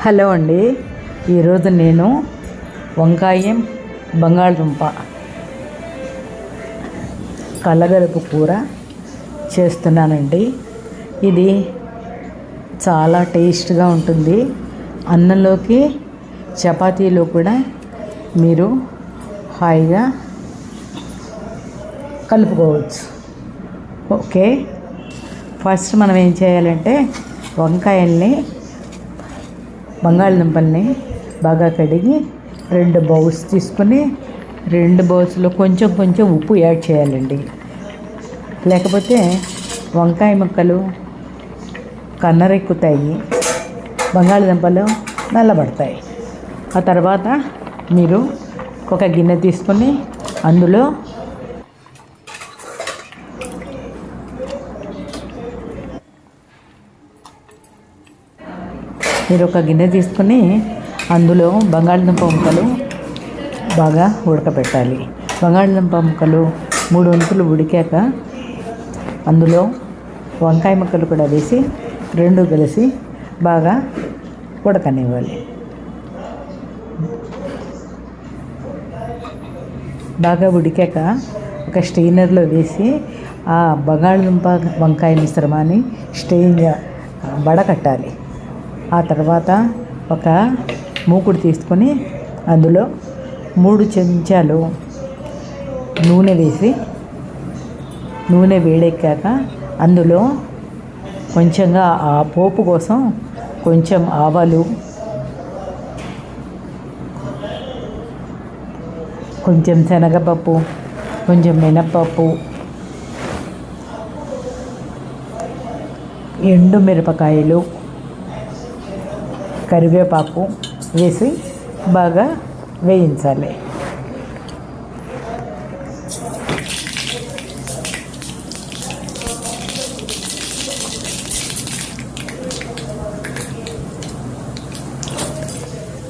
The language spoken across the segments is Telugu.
హలో అండి. ఈరోజు నేను వంకాయ బంగాళదుంప కలగలుపు కూర చేస్తున్నానండి. ఇది చాలా టేస్ట్గా ఉంటుంది. అన్నంలోకి చపాతీలో కూడా మీరు హాయిగా కలుపుకోవచ్చు. ఓకే, ఫస్ట్ మనం ఏం చేయాలంటే వంకాయల్ని బంగాళదుంపల్ని బాగా కడిగి 2 బౌల్స్ తీసుకుని 2 బౌల్స్లో కొంచెం కొంచెం ఉప్పు యాడ్ చేయాలండి. లేకపోతే వంకాయ ముక్కలు కన్నరెక్కుతాయి, బంగాళదుంపలు నల్లబడతాయి. ఆ తర్వాత మీరు ఒక గిన్నె తీసుకొని అందులో బంగాళదుంప ముక్కలు బాగా ఉడకబెట్టాలి. బంగాళదుంప ముక్కలు 3 వంతులు ఉడికాక అందులో వంకాయ ముక్కలు కూడా వేసి 2 కలిసి బాగా ఉడకనివ్వాలి. బాగా ఉడికాక ఒక స్ట్రెయినర్లో వేసి ఆ బంగాళదుంప వంకాయ మిశ్రమాన్ని వడకట్టాలి. ఆ తర్వాత ఒక మూకుడు తీసుకొని అందులో 3 చెంచాలు నూనె వేసి, నూనె వేడెక్కాక అందులో కొంచెంగా ఆ పోపు కోసం కొంచెం ఆవాలు, కొంచెం శనగపప్పు, కొంచెం మినప్పప్పు, ఎండుమిరపకాయలు, కరివేపాకు వేసి బాగా వేయించాలి.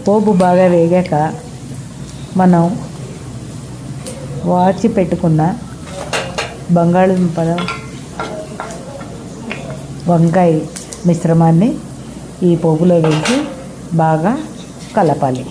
పోపు బాగా వేగాక మనం వాచి పెట్టుకున్న బంగాళదుంపల వంకాయ మిశ్రమాన్ని ఈ పోపులో వేసి బాగా కలపాలి.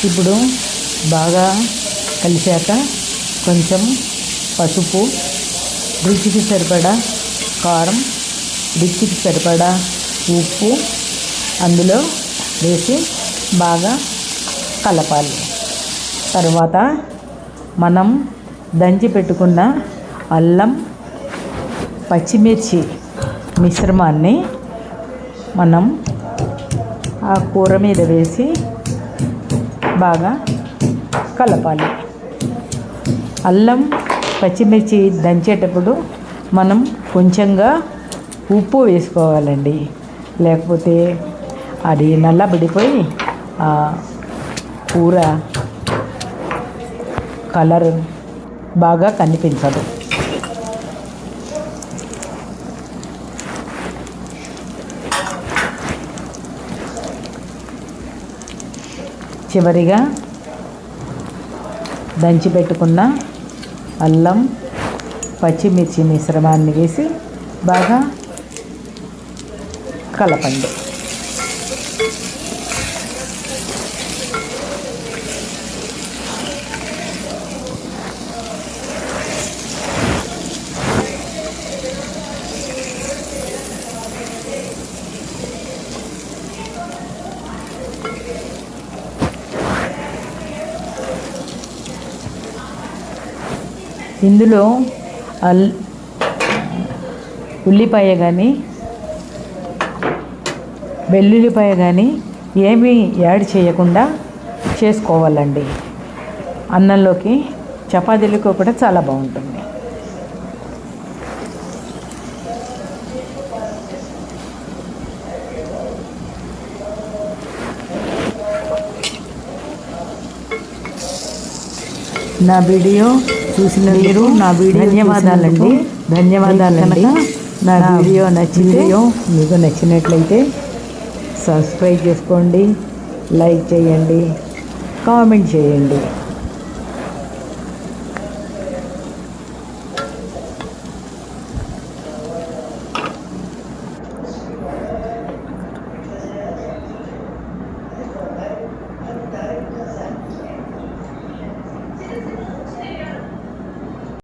ఇప్పుడు బాగా కలిసాక కొంచెం పసుపు, రుచికి సరిపడా కారం, రుచికి సరిపడా ఉప్పు అందులో వేసి బాగా కలపాలి. తర్వాత మనం దంచి పెట్టుకున్న అల్లం, పచ్చిమిర్చి మిశ్రమాన్ని మనం ఆ కూర మీద వేసి బాగా కలపాలి. అల్లం పచ్చిమిర్చి దంచేటప్పుడు మనం కొంచెంగా ఉప్పు వేసుకోవాలండి. లేకపోతే అది నల్లబడిపోయి ఆ కూర కలర్ బాగా కనిపించదు. చివరిగా దంచి పెట్టుకున్న అల్లం పచ్చిమిర్చి మిశ్రమాన్ని వేసి బాగా కలపండి. ఇందులో ఉల్లిపాయ కానీ వెల్లుల్లిపాయ కానీ ఏమీ యాడ్ చేయకుండా చేసుకోవాలండి. అన్నంలోకి చపాతీలకు కూడా చాలా బాగుంటుంది. నా వీడియో చూసిన మీరు నా వీడియో ధన్యవాదాలండి. ధన్యవాదాలండి. నా వీడియో మీకు నచ్చినట్లయితే సబ్స్క్రైబ్ చేసుకోండి, లైక్ చేయండి, కామెంట్ చేయండి.